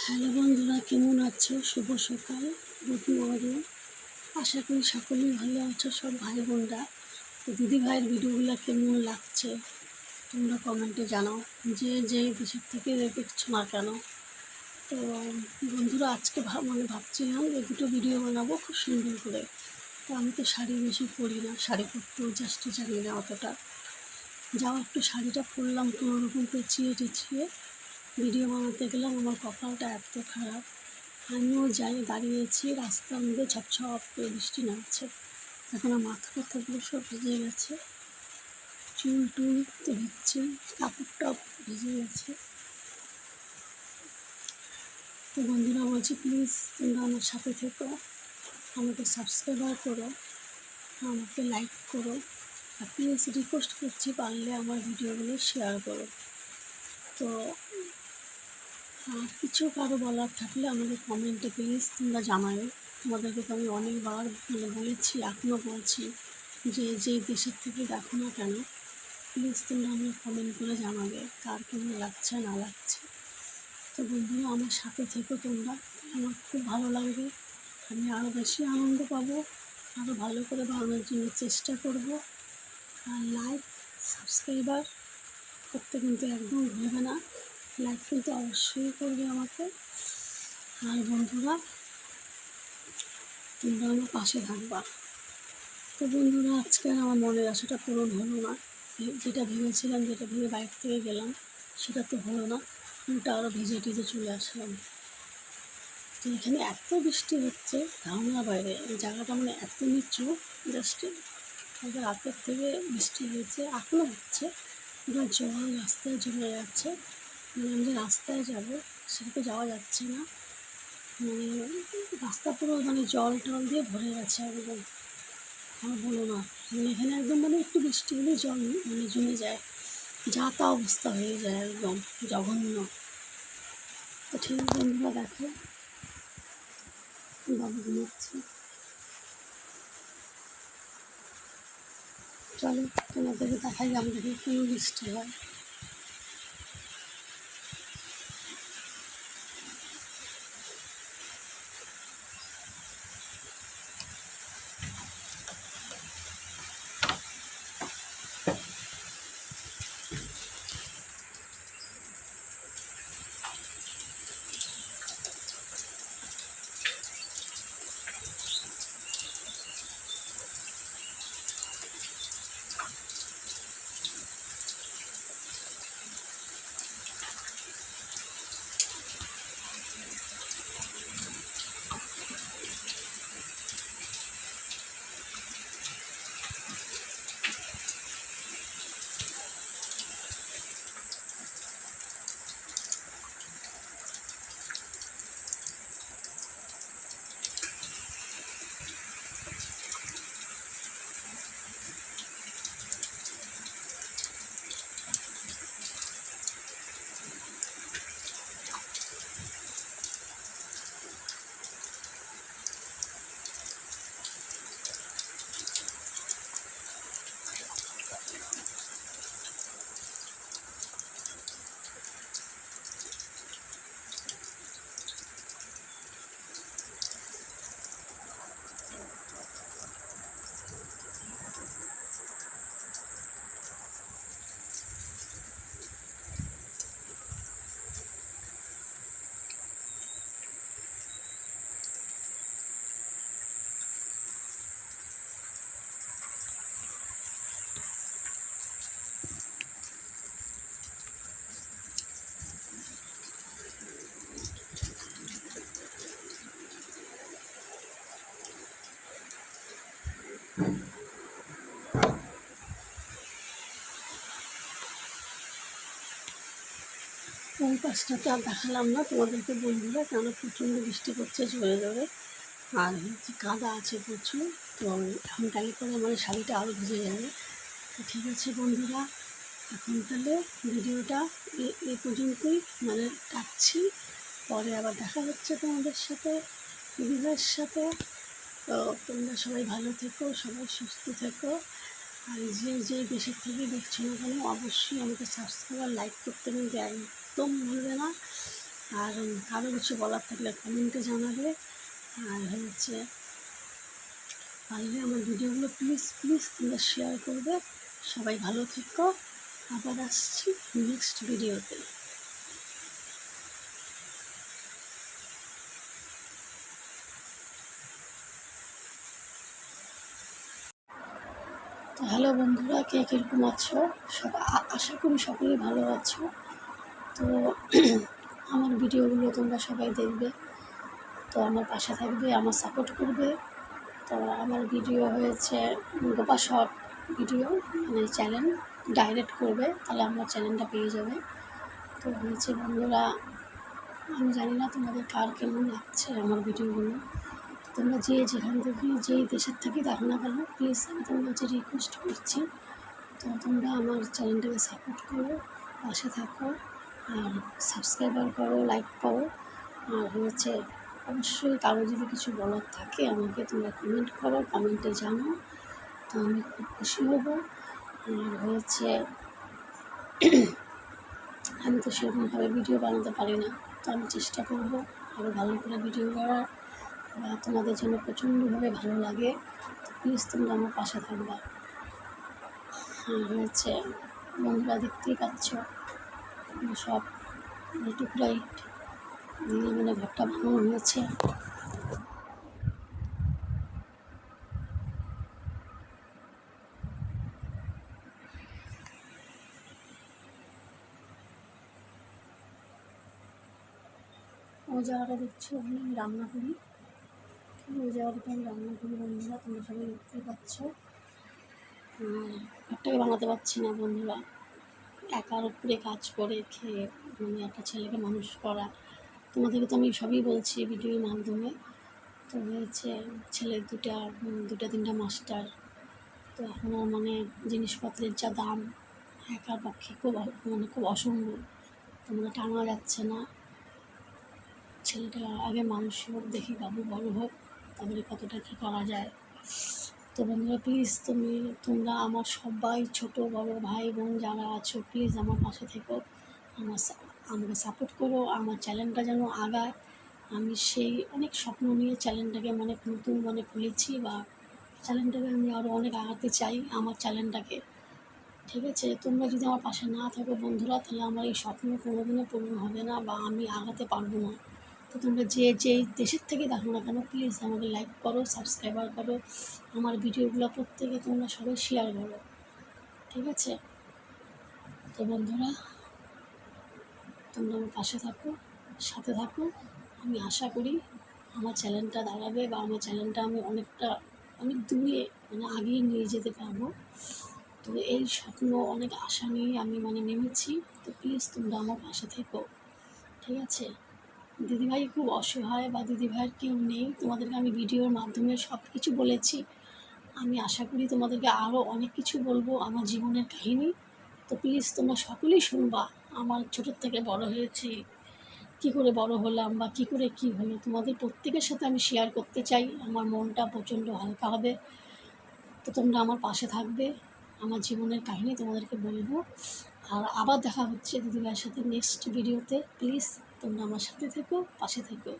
Hello বন্ধুরা, কেমন আছো? শুভ সকাল, গুড মর্নিং। আশা করি সকলেই ভালো আছো, সব ভাই বোনরা। তো দিদি ভাইয়ের ভিডিওগুলো কেমন লাগছে তোমরা কমেন্টে জানাও, যে যেই দেশের থেকে দেখছো না কেন। তো বন্ধুরা, আজকে ভাবছিলাম যে দুটো ভিডিও বানাবো খুব সুন্দর করে। তো আমি তো শাড়ি বেশি পরি না, শাড়ি পরতেও জাস্ট জানি না অতটা। যাও একটু শাড়িটা পরলাম কোনোরকম পেঁচিয়ে টেচিয়ে, ভিডিও বানাতে গেলাম। আমার কপালটা এত খারাপ, আমিও যাই দাঁড়িয়েছি রাস্তার মধ্যে, ঝপঝপ করে বৃষ্টি নামছে। এখন আমার মাথা কথাগুলো সব ভিজে গেছে, চুল টুল তো ভিজছে, কাপড়টাও ভিজে গেছে। তো বন্ধুরা বলছি, প্লিজ তোমরা আমার সাথে থেকো, আমাকে সাবস্ক্রাইবার করো, আমাকে লাইক করো, আর প্লিজ রিকোয়েস্ট করছি পারলে আমার ভিডিওগুলো শেয়ার করো। তো কিছু কারো বলার থাকলে আমাকে কমেন্টে প্লিজ তোমরা জানাবে। তোমাদেরকে তো আমি অনেকবার বলেছি, এখনও বলছি, যে যেই দেশের থেকে দেখো না কেন প্লিজ তোমরা আমাকে কমেন্ট করে জানাবে কার কেমন লাগছে না লাগছে। তো বন্ধুরা, আমার সাথে থেকো তোমরা, আমার খুব ভালো লাগবে, আমি আরও বেশি আনন্দ পাবো, আরও ভালো করে বানানোর জন্য চেষ্টা করব। আর লাইক সাবস্ক্রাইবার করতে কিন্তু একদম ভুলবে না, লাইক কিন্তু অবশ্যই করবে আমাকে। আর বন্ধুরা, তোমরা আমার পাশে থাকবা। তো বন্ধুরা, আজকে আমার মনের আশাটা পূরণ হলো না, যেটা ভেবেছিলাম, যেটা ভেবে বাইক থেকে গেলাম সেটা তো হলো না, উল্টা আরও ভিজে টিজে চলে আসলাম। তো এখানে এত বৃষ্টি হচ্ছে ধারণার বাইরে, এই জায়গাটা এত নিচু, জাস্ট রাতের থেকে বৃষ্টি হয়েছে, এখনও হচ্ছে, পুরো জল রাস্তায় জমে যাচ্ছে। আমি যে রাস্তায় যাব সেটা তো যাওয়া যাচ্ছে না, রাস্তা পুরো জল টল দিয়ে ভরে গেছে একদম। আর বলো না, এখানে একদম একটু বৃষ্টি হলে জল জমে যায়, যা তা অবস্থা হয়ে যায়, একদম জঘন্য। তো ঠিক বন্ধুরা, দেখো বাবু ঘুমাচ্ছে, চলো তোমাদেরকে দেখাই আমাদের কোনো বৃষ্টি হয়। ওই পাশটাতে আর দেখালাম না তোমাদেরকে বন্ধুরা, কেন প্রচণ্ড বৃষ্টি পড়ছে জোরে জোরে, আর কাদা আছে প্রচুর। তো এখন তাহলে করে শাড়িটা আরও ভিজে যাবে। তো ঠিক আছে বন্ধুরা, এখন তাহলে ভিডিওটা এ পর্যন্তই কাটছি, পরে আবার দেখা হচ্ছে তোমাদের সাথে, দিদিভাইয়ের সাথে। তো তোমরা সবাই ভালো থেকো, সবাই সুস্থ থেকো, আর যে দেশের থেকে দেখছো না কেন অবশ্যই আমাকে সাবস্ক্রাইব আর লাইক করতে কিন্তু একদম ভুলবে না। আর কারো কিছু বলার থাকলে কমেন্টে জানাবে। আর হচ্ছে পারলে আমার ভিডিওগুলো প্লিজ প্লিজ তোমরা শেয়ার করবে। সবাই ভালো থেকো, আবার আসছি নেক্সট ভিডিওতে। তো হ্যালো বন্ধুরা, কে কীরকম আছো? আশা করি সকলেই ভালো আছো। তো আমার ভিডিওগুলো তোমরা সবাই দেখবে, তো আমার পাশে থাকবে, আমার সাপোর্ট করবে। তো আমার ভিডিও হয়েছে গোপা শর্ট ভিডিও, মানে চ্যানেল ডাইরেক্ট করবে, তাহলে আমার চ্যানেলটা পেয়ে যাবে। তো হয়েছে বন্ধুরা, আমি জানি না তোমাদের কার কেমন লাগছে আমার ভিডিওগুলো। তোমরা যে যেখান থেকে যেই দেশের থেকে দেখো না কেন, প্লিজ আমি তোমার কাছে রিকোয়েস্ট করছি, তো তোমরা আমার চ্যানেলটাকে সাপোর্ট করো, পাশে থাকো, আর সাবস্ক্রাইবার করো, লাইক করো। আর হচ্ছে অবশ্যই কারো যদি কিছু বলার থাকে আমাকে তোমরা কমেন্ট করো, কমেন্টে জানাও, তো আমি খুব খুশি হব। আর হচ্ছে আমি তো সেরকমভাবে ভিডিও বানাতে পারি না, তো আমি চেষ্টা করব আরও ভালো করে ভিডিও করার, বা তোমাদের জন্য প্রচণ্ডভাবে ভালো লাগে, তো প্লিজ তোমরা আমার পাশে থাকবা। আর হচ্ছে বন্ধুরা দেখতেই পাচ্ছ সব টুকরা ইট দিয়ে মানে ঘরটা বানানো হয়েছে। ওই জায়গাটা দেখছো, ওখানে আমি রান্না করি, ওই জায়গাটাতে আমি রান্না করি বন্ধুরা, তোমরা সবাই দেখতেই পাচ্ছ। ঘরটাকে বানাতে পারছি না বন্ধুরা, একার উপরে কাজ করে খেয়ে মানে একটা ছেলেকে মানুষ করা। তোমাদেরকে তো আমি সবই বলছি ভিডিওর মাধ্যমে। তো হয়েছে ছেলের দুটা তিনটা মাস্টার, তো এখনও মানে জিনিসপত্রের যা দাম, একার পক্ষে খুব অসম্ভব, তো মানে টানা যাচ্ছে না। ছেলেটা আগে মানুষ হোক, দেখি বাবু বড় হোক, তারপরে কতটা কী করা যায়। তো বন্ধুরা প্লিজ তোমরা আমার সবাই ছোট বড় ভাই বোন যারা আছো, প্লিজ আমার পাশে থেকো, আমাকে সাপোর্ট করো, আমার চ্যানেলটা যেন আগায়। আমি সেই অনেক স্বপ্ন নিয়ে চ্যানেলটাকে মানে নতুন মানে খুলেছি, বা চ্যানেলটাকে আমি আরও অনেক আগাতে চাই আমার চ্যানেলটাকে। ঠিক আছে, তোমরা যদি আমার পাশে না থাকো বন্ধুরা, তাহলে আমার এই স্বপ্ন কোনোদিনও পূরণ হবে না, বা আমি আগাতে পারবো না। তো তোমরা যেই দেশের থেকে দেখো না কেন, প্লিজ আমাকে লাইক করো, সাবস্ক্রাইবার করো, আমার ভিডিওগুলো প্রত্যেকে তোমরা সবাই শেয়ার করো। ঠিক আছে, তো বন্ধুরা তোমরা আমার পাশে থাকো, সাথে থাকো। আমি আশা করি আমার চ্যানেলটা দাঁড়াবে, বা আমার চ্যানেলটা আমি অনেক দূরে মানে আগিয়ে নিয়ে যেতে পারবো। তো এই স্বপ্ন অনেক আশা নিয়ে আমি মানে নেমেছি, তো প্লিজ তোমরা আমার পাশে থেকো। ঠিক আছে, দিদিভাই খুব অসহায়, বা দিদিভাইয়ের কেউ নেই, তোমাদেরকে আমি ভিডিওর মাধ্যমে সব কিছু বলেছি। আমি আশা করি তোমাদেরকে আরও অনেক কিছু বলবো আমার জীবনের কাহিনী, তো প্লিজ তোমরা সকলেই শুনবা। আমার ছোটোর থেকে বড় হয়েছি, কী করে বড় হলাম, বা কী করে কী হলো, তোমাদের প্রত্যেকের সাথে আমি শেয়ার করতে চাই। আমার মনটা প্রচণ্ড হালকা হবে, তো তোমরা আমার পাশে থাকবে, আমার জীবনের কাহিনী তোমাদেরকে বলবো। আর আবার দেখা হচ্ছে দিদিভাইয়ের সাথে নেক্সট ভিডিওতে, প্লিজ তোমরা আমার সাথে থেকো, পাশে থেকো।